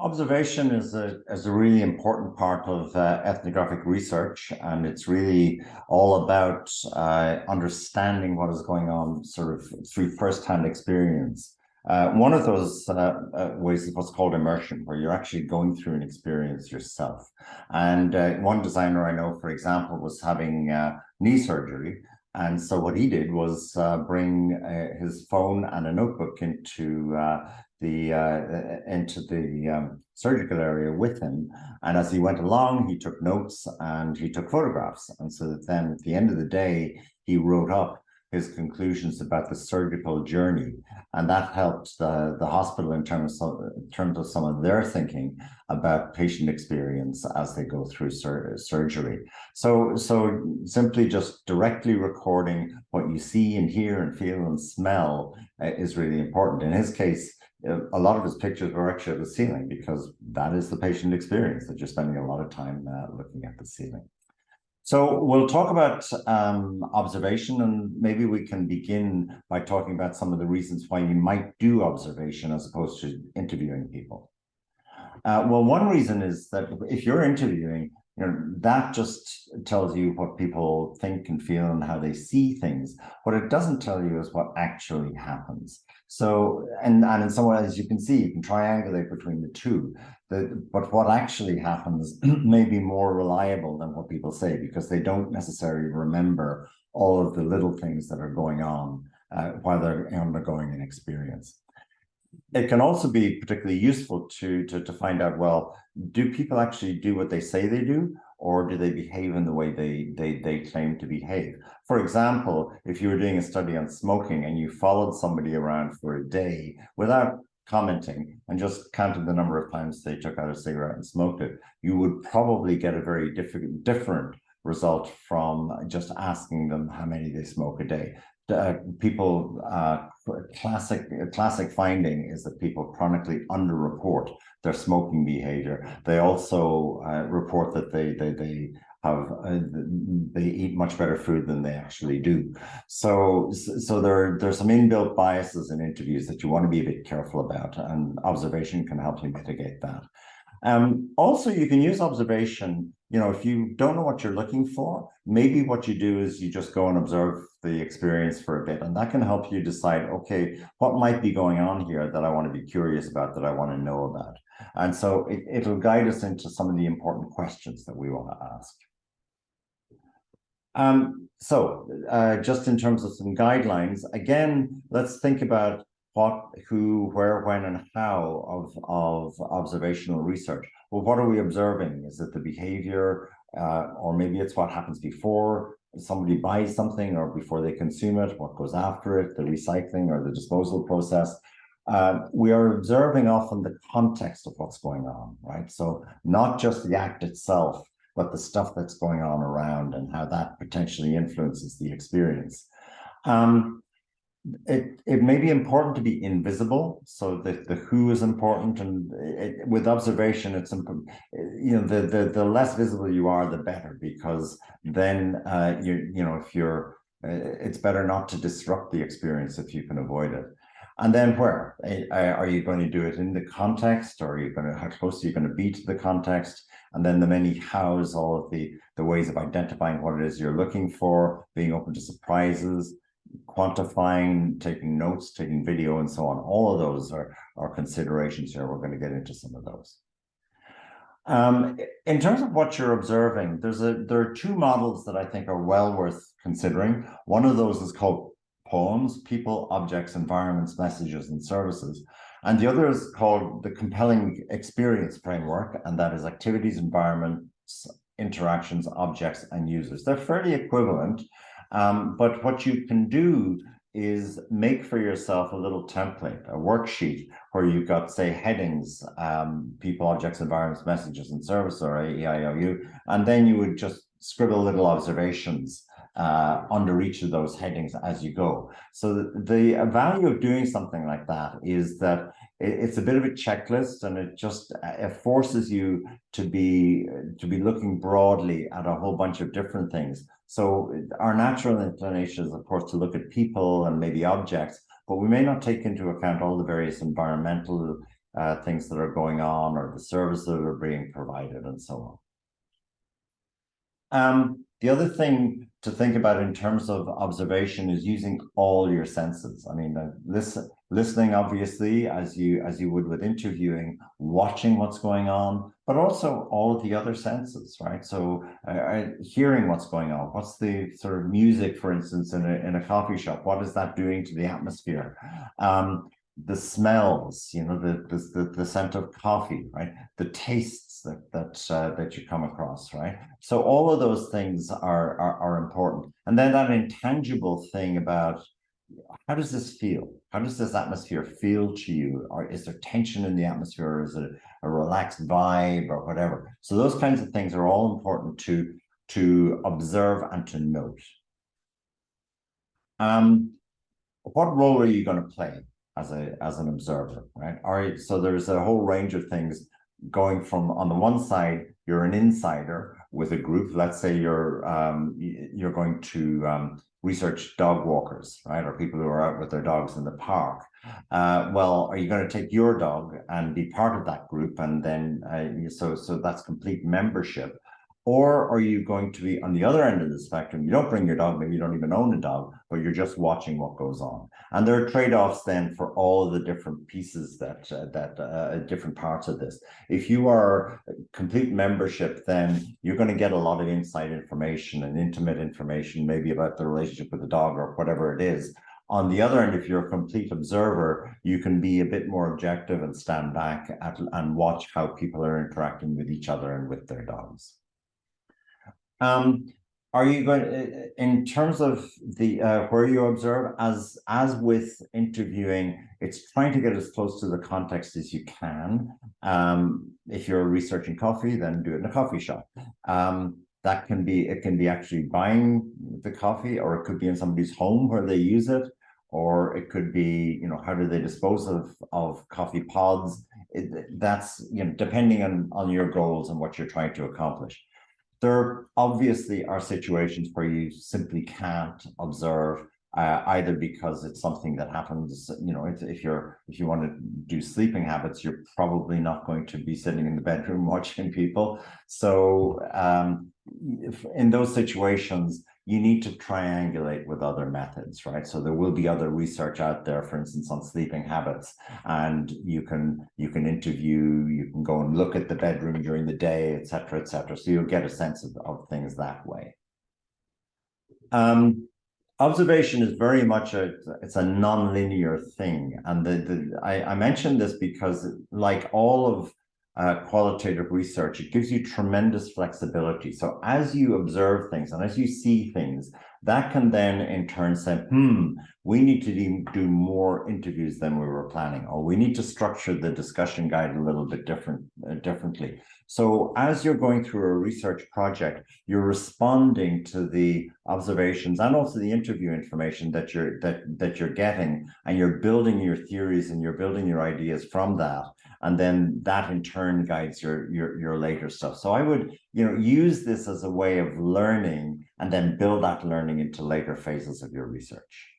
Observation is a really important part of ethnographic research, and it's really all about understanding what is going on sort of through first-hand experience. One of those ways is what's called immersion, where you're actually going through an experience yourself. And one designer I know, for example, was having knee surgery. And so what he did was bring his phone and a notebook into the surgical area with him. And as he went along, he took notes and he took photographs. And so that then at the end of the day, he wrote up his conclusions about the surgical journey. And that helped the hospital in terms of some of their thinking about patient experience as they go through surgery. So simply just directly recording what you see and hear and feel and smell is really important. In his case, a lot of his pictures were actually at the ceiling because that is the patient experience, that you're spending a lot of time looking at the ceiling. So we'll talk about observation, and maybe we can begin by talking about some of the reasons why you might do observation as opposed to interviewing people. Well, one reason is that if you're interviewing, that just tells you what people think and feel and how they see things. What it doesn't tell you is what actually happens. So, and in some ways, you can see, you can triangulate between the two. But what actually happens may be more reliable than what people say, because they don't necessarily remember all of the little things that are going on while they're undergoing an experience. It can also be particularly useful to find out, well, do people actually do what they say they do, or do they behave in the way they claim to behave? For example, if you were doing a study on smoking and you followed somebody around for a day without commenting and just counted the number of times they took out a cigarette and smoked it, you would probably get a very different result from just asking them how many they smoke a day. Classic finding is that people chronically underreport their smoking behavior. They also report that they eat much better food than they actually do. So there's some inbuilt biases in interviews that you want to be a bit careful about, and observation can help you mitigate that. Also, you can use observation. If you don't know what you're looking for, maybe what you do is you just go and observe the experience for a bit, and that can help you decide, okay, what might be going on here that I want to be curious about, that I want to know about. And so it'll guide us into some of the important questions that we want to ask. Just in terms of some guidelines, again, let's think about what, who, where, when, and how of observational research. Well, what are we observing? Is it the behavior, or maybe it's what happens before somebody buys something or before they consume it, what goes after it, the recycling or the disposal process. We are observing often the context of what's going on, right? So not just the act itself, but the stuff that's going on around and how that potentially influences the experience. It may be important to be invisible, so the who is important, and with observation, it's the less visible you are, the better, because then it's better not to disrupt the experience if you can avoid it. And then where are you going to do it in the context, or how close are you going to be to the context? And then the many hows, all of the ways of identifying what it is you're looking for, being open to surprises, quantifying, taking notes, taking video, and so on. All of those are considerations here. We're going to get into some of those. In terms of what you're observing, there are two models that I think are well worth considering. One of those is called POEMS: People, Objects, Environments, Messages, and Services. And the other is called the Compelling Experience Framework, and that is activities, environments, interactions, objects, and users. They're fairly equivalent, but what you can do is make for yourself a little template, a worksheet, where you've got, say, headings, people, objects, environments, messages, and service, or AEIOU, and then you would just scribble little observations under each of those headings as you go. So the value of doing something like that is that it's a bit of a checklist, and it forces you to be looking broadly at a whole bunch of different things. So our natural inclination is, of course, to look at people and maybe objects, but we may not take into account all the various environmental things that are going on or the services that are being provided and so on. The other thing to think about in terms of observation is using all your senses. I mean, listening, obviously, as you would with interviewing, watching what's going on, but also all of the other senses, right? So hearing what's going on. What's the sort of music, for instance, in a coffee shop? What is that doing to the atmosphere? The smells, the scent of coffee, right? The tastes that you come across, right? So all of those things are important. And then that intangible thing about how does this feel? How does this atmosphere feel to you? Or is there tension in the atmosphere? Or is it a relaxed vibe or whatever? So those kinds of things are all important to observe and to note. What role are you going to play as an observer, right? So there's a whole range of things going from, on the one side, you're an insider with a group. Let's say you're going to research dog walkers, right, or people who are out with their dogs in the park. Well, are you going to take your dog and be part of that group, and then so that's complete membership? Or are you going to be on the other end of the spectrum? You don't bring your dog, maybe you don't even own a dog, but you're just watching what goes on. And there are trade-offs then for all the different pieces different parts of this. If you are complete membership, then you're going to get a lot of inside information and intimate information, maybe about the relationship with the dog or whatever it is. On the other end, if you're a complete observer, you can be a bit more objective and stand back and watch how people are interacting with each other and with their dogs. Are you going in terms of the where you observe, as with interviewing, it's trying to get as close to the context as you can. If you're researching coffee, then do it in a coffee shop. It can be actually buying the coffee, or it could be in somebody's home where they use it, or it could be, how do they dispose of coffee pods? That's, depending on your goals and what you're trying to accomplish. There obviously are situations where you simply can't observe, either because it's something that happens. If you want to do sleeping habits, you're probably not going to be sitting in the bedroom watching people. So in those situations, you need to triangulate with other methods, right? So there will be other research out there, for instance, on sleeping habits, and you can interview, you can go and look at the bedroom during the day, et cetera, et cetera. So you'll get a sense of things that way. Observation is very much it's a non-linear thing. And I mentioned this because, like all of qualitative research, it gives you tremendous flexibility. So as you observe things and as you see things, that can then in turn say, we need to do more interviews than we were planning, or we need to structure the discussion guide a little bit differently. So as you're going through a research project, you're responding to the observations and also the interview information that you're getting, and you're building your theories and you're building your ideas from that. And then that in turn guides your later stuff. So I would, use this as a way of learning and then build that learning into later phases of your research.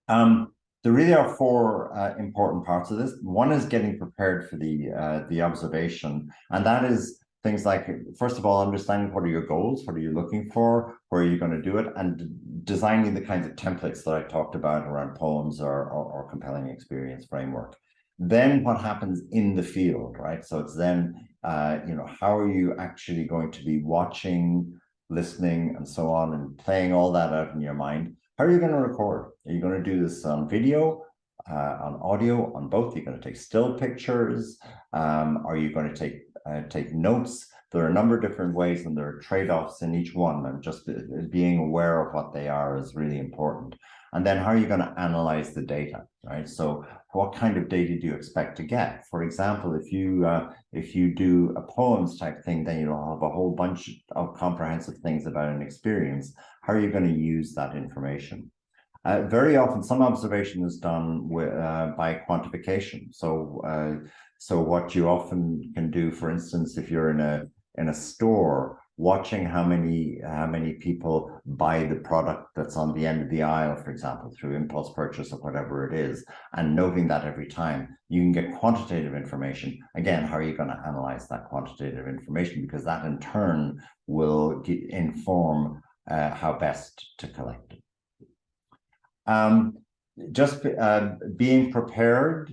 There really are four important parts of this. One is getting prepared for the observation, and that is things like, first of all, understanding what are your goals, what are you looking for, where are you going to do it, and designing the kinds of templates that I talked about around poems or compelling experience framework. Then what happens in the field, right? So it's then, how are you actually going to be watching, listening, and so on, and playing all that out in your mind? How are you going to record? Are you going to do this on video, on audio, on both? Are you going to take still pictures? Are you going to take notes? There are a number of different ways, and there are trade-offs in each one, and just being aware of what they are is really important. And then how are you going to analyze the data, right? So what kind of data do you expect to get? For example, if you do a poems type thing, then you'll have a whole bunch of comprehensive things about an experience. How are you going to use that information? Very often, some observation is done by quantification. So what you often can do, for instance, if you're in a store watching how many people buy the product that's on the end of the aisle, for example, through impulse purchase or whatever it is, and noting that every time. You can get quantitative information. Again, how are you going to analyze that quantitative information? Because that in turn will inform how best to collect it. Just being prepared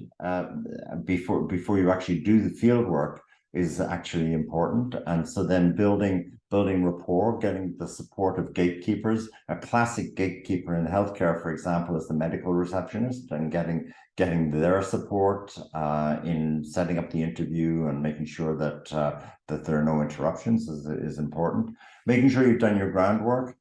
before you actually do the field work is actually important. And so then building rapport, getting the support of gatekeepers. A classic gatekeeper in healthcare, for example, is the medical receptionist, and getting their support in setting up the interview and making sure that that there are no interruptions is important. Making sure you've done your groundwork,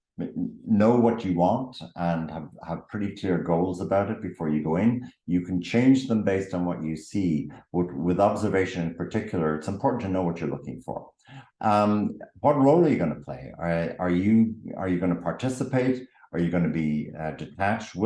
know what you want, and have pretty clear goals about it before you go in. You can change them based on what you see. With observation in particular, it's important to know what you're looking for. What role are you going to play? Are you going to participate? Are you going to be detached?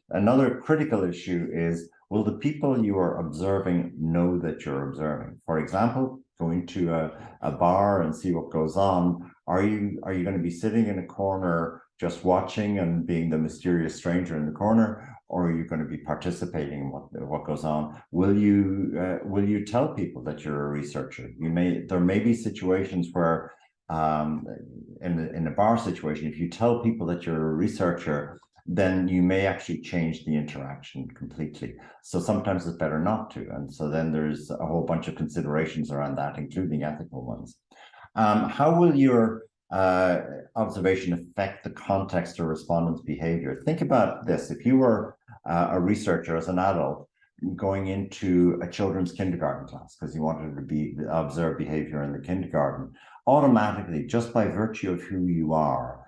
Another critical issue is, will the people you are observing know that you're observing? For example, going to a bar and see what goes on. Are you going to be sitting in a corner just watching and being the mysterious stranger in the corner, or are you going to be participating in what goes on? Will you tell people that you're a researcher? There may be situations where in a bar situation, if you tell people that you're a researcher, then you may actually change the interaction completely. So sometimes it's better not to. And so then there's a whole bunch of considerations around that, including ethical ones. How will your observation affect the context or respondent's behavior? Think about this. If you were a researcher as an adult going into a children's kindergarten class because you wanted to observe behavior in the kindergarten, automatically, just by virtue of who you are,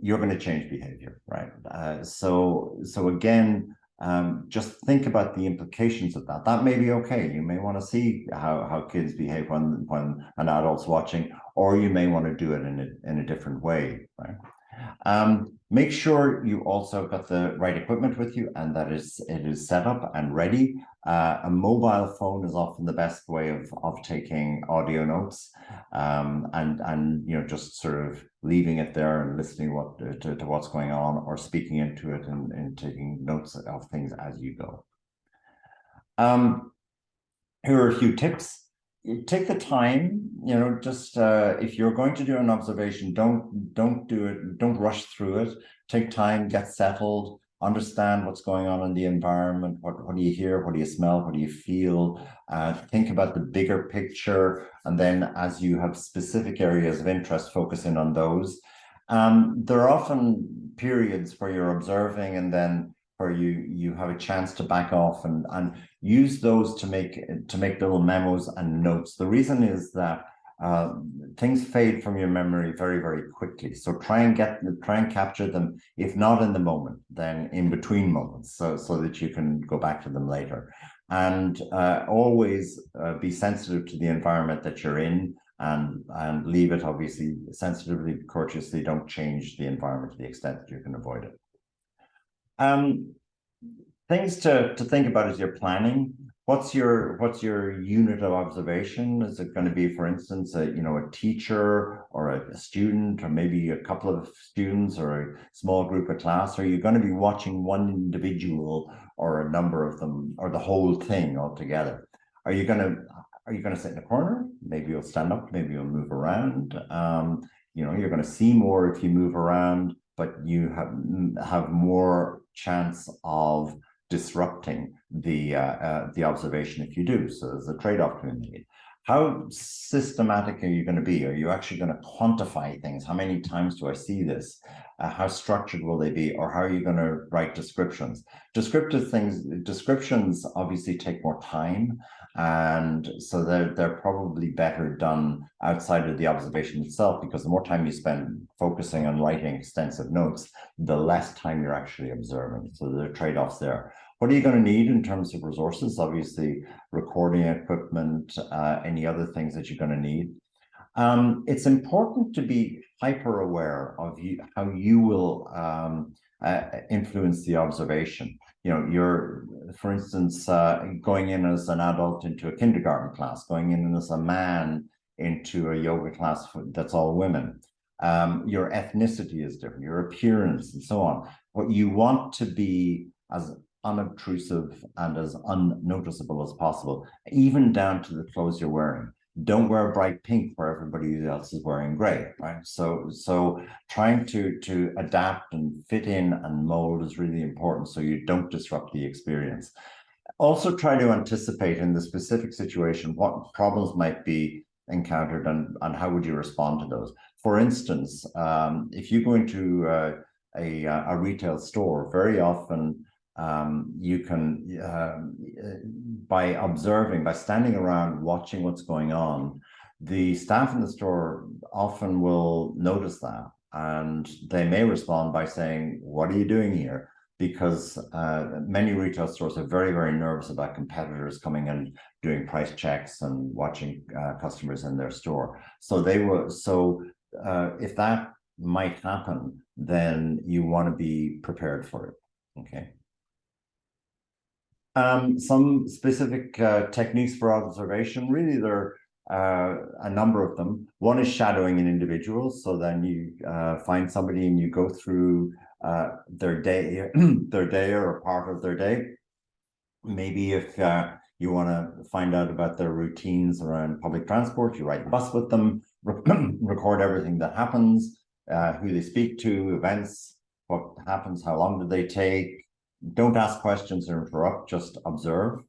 you're going to change behavior, right? So again, just think about the implications of that. That may be okay. You may want to see how kids behave when an adult's watching, or you may want to do it in a different way, right? Make sure you also got the right equipment with you and that it is set up and ready. A mobile phone is often the best way of taking audio notes, and just sort of leaving it there and listening to what's going on, or speaking into it and taking notes of things as you go. Here are a few tips. Take the time, just if you're going to do an observation, don't do it, don't rush through it. Take time, get settled, understand what's going on in the environment. What do you hear? What do you smell? What do you feel? Think about the bigger picture. And then as you have specific areas of interest, focus in on those. There are often periods where you're observing and then where you have a chance to back off and use those to make little memos and notes. The reason is that things fade from your memory very, very quickly. So try and capture them, if not in the moment, then in between moments, so that you can go back to them later. And always be sensitive to the environment that you're in, and leave it obviously sensitively, courteously. Don't change the environment to the extent that you can avoid it. Things to think about as you're planning. What's your unit of observation? Is it going to be, for instance, a teacher or a student, or maybe a couple of students or a small group of class? Are you going to be watching one individual or a number of them, or the whole thing altogether? Are you going to sit in a corner? Maybe you'll stand up, maybe you'll move around. You're going to see more if you move around, but you have more chance of disrupting the observation if you do. So there's a trade-off to be made. How systematic are you going to be? Are you actually going to quantify things? How many times do I see this? How structured will they be? Or how are you going to write descriptions? Descriptions obviously take more time, and so they're probably better done outside of the observation itself, because the more time you spend focusing on writing extensive notes, the less time you're actually observing. So there are trade-offs there. What are you going to need in terms of resources? Obviously, recording equipment, any other things that you're going to need. It's important to be hyper aware of how you will influence the observation. You're, for instance, going in as an adult into a kindergarten class, going in as a man into a yoga class that's all women. Your ethnicity is different, your appearance, and so on. What you want to be as unobtrusive and as unnoticeable as possible, even down to the clothes you're wearing. Don't wear bright pink where everybody else is wearing gray, right? So trying to adapt and fit in and mold is really important so you don't disrupt the experience. Also try to anticipate in the specific situation what problems might be encountered and how would you respond to those. For instance, if you go into a retail store, very often you can, by observing, by standing around watching what's going on, the staff in the store often will notice that, and they may respond by saying, "What are you doing here?" Because many retail stores are very, very nervous about competitors coming and doing price checks and watching customers in their store. So they will. So if that might happen, then you want to be prepared for it. Okay. Some specific techniques for observation, really there are a number of them. One is shadowing an individual. So then you find somebody and you go through their day, their day or a part of their day. Maybe if you want to find out about their routines around public transport, you ride the bus with them, record everything that happens, who they speak to, events, what happens, how long do they take. Don't ask questions or interrupt, just observe.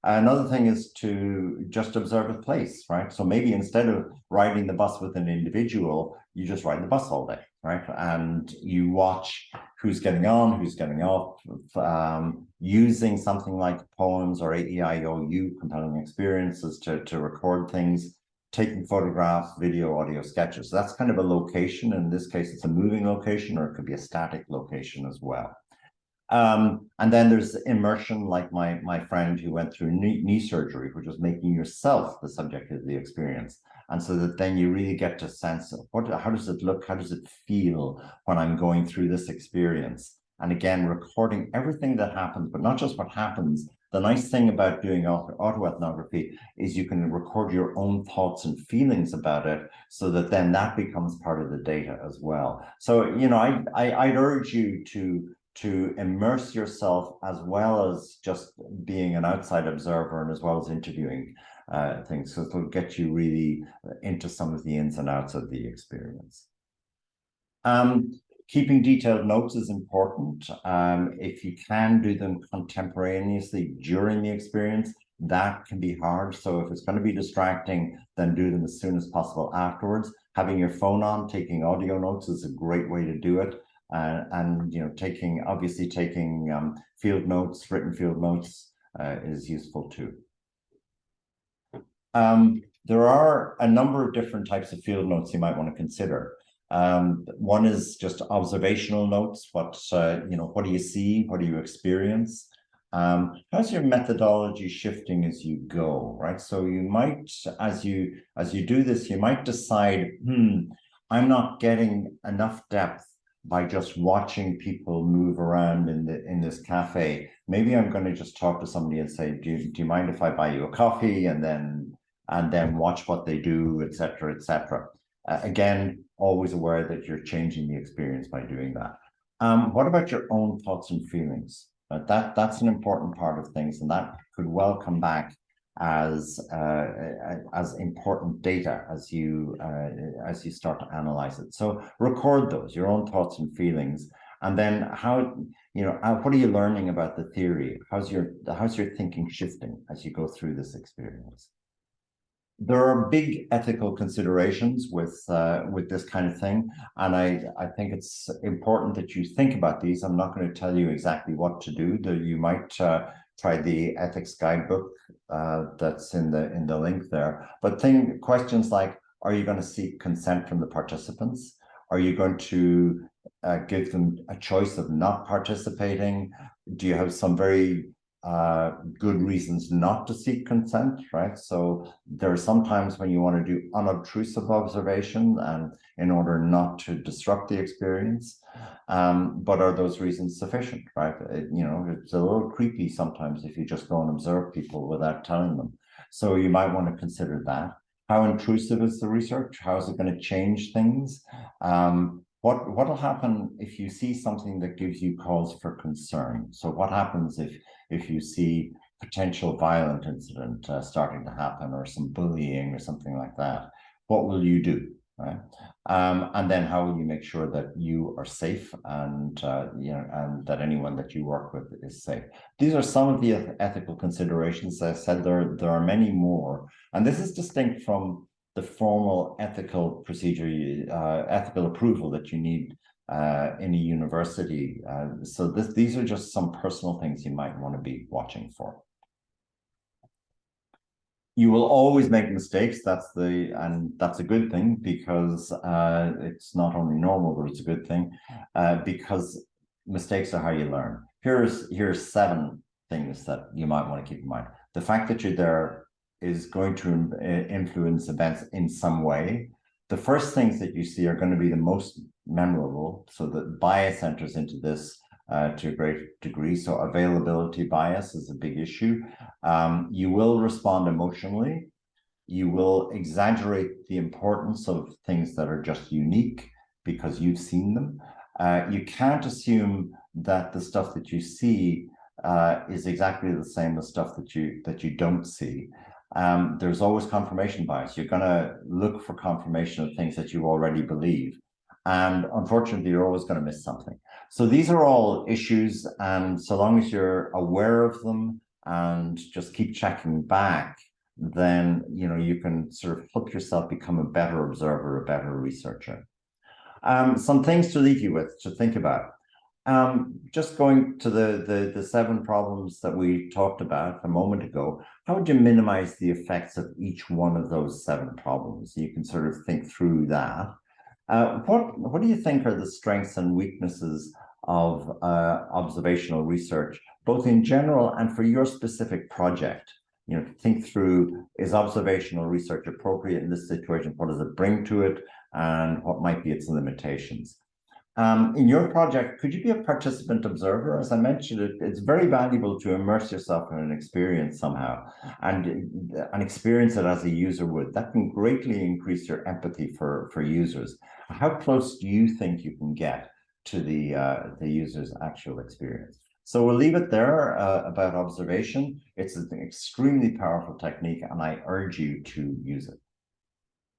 Another thing is to just observe a place, right? So maybe instead of riding the bus with an individual, you just ride the bus all day, right? And you watch who's getting on, who's getting off, using something like poems or AEIOU, compelling experiences, to record things, taking photographs, video, audio sketches. So that's kind of a location. In this case, it's a moving location, or it could be a static location as well. And then there's immersion, like my friend who went through knee surgery, which was making yourself the subject of the experience. And so that then you really get to sense of how does it look, how does it feel when I'm going through this experience? And again, recording everything that happens, but not just what happens. The nice thing about doing autoethnography is you can record your own thoughts and feelings about it, so that then that becomes part of the data as well. So, you know, I'd urge you to immerse yourself, as well as just being an outside observer and as well as interviewing things. So it'll get you really into some of the ins and outs of the experience. Keeping detailed notes is important. If you can do them contemporaneously during the experience, that can be hard. So if it's going to be distracting, then do them as soon as possible afterwards. Having your phone on, taking audio notes is a great way to do it. And you know, taking field notes, written field notes is useful too. There are a number of different types of field notes you might want to consider. One is just observational notes. What do you see? What do you experience? How's your methodology shifting as you go, right? So you might, as you do this, you might decide, I'm not getting enough depth by just watching people move around in this cafe. Maybe I'm going to just talk to somebody and say, do you mind if I buy you a coffee, and then watch what they do, etc., etc. Again, always aware that you're changing the experience by doing that. What about your own thoughts and feelings? That's an important part of things, and that could well come back as important data as you start to analyze it. So record those, your own thoughts and feelings, and then what are you learning about the theory? How's your thinking shifting as you go through this experience? There are big ethical considerations with this kind of thing, and I think it's important that you think about these. I'm not going to tell you exactly what to do. You might try the ethics guidebook that's in the link there. But questions like, are you going to seek consent from the participants? Are you going to give them a choice of not participating? Do you have some very good reasons not to seek consent, right? So there are some times when you want to do unobtrusive observation and in order not to disrupt the experience. But are those reasons sufficient, right? It's a little creepy sometimes if you just go and observe people without telling them. So you might want to consider that. How intrusive is the research? How is it going to change things? What will happen if you see something that gives you cause for concern? So what happens if you see potential violent incident starting to happen, or some bullying or something like that? What will you do, right? And then how will you make sure that you are safe, and and that anyone that you work with is safe? These are some of the ethical considerations. As I said, there are many more, and this is distinct from the formal ethical procedure, ethical approval that you need in a university. So these are just some personal things you might want to be watching for. You will always make mistakes. And that's a good thing, because it's not only normal, but it's a good thing, because mistakes are how you learn. Here's 7 things that you might want to keep in mind. The fact that you're there is going to influence events in some way. The first things that you see are going to be the most memorable, so that bias enters into this to a great degree. So availability bias is a big issue. You will respond emotionally. You will exaggerate the importance of things that are just unique because you've seen them. You can't assume that the stuff that you see is exactly the same as stuff that you don't see. There's always confirmation bias. You're going to look for confirmation of things that you already believe. And unfortunately, you're always going to miss something. So these are all issues. And so long as you're aware of them and just keep checking back, then you can sort of help yourself become a better observer, a better researcher. Some things to leave you with, to think about. Just going to the 7 problems that we talked about a moment ago, how would you minimize the effects of each one of those 7 problems? You can sort of think through that. What do you think are the strengths and weaknesses of observational research, both in general and for your specific project? Think through, is observational research appropriate in this situation? What does it bring to it? And what might be its limitations? In your project, could you be a participant observer? As I mentioned, it's very valuable to immerse yourself in an experience somehow, and experience it as a user would. That can greatly increase your empathy for users. How close do you think you can get to the user's actual experience? So we'll leave it there about observation. It's an extremely powerful technique, and I urge you to use it.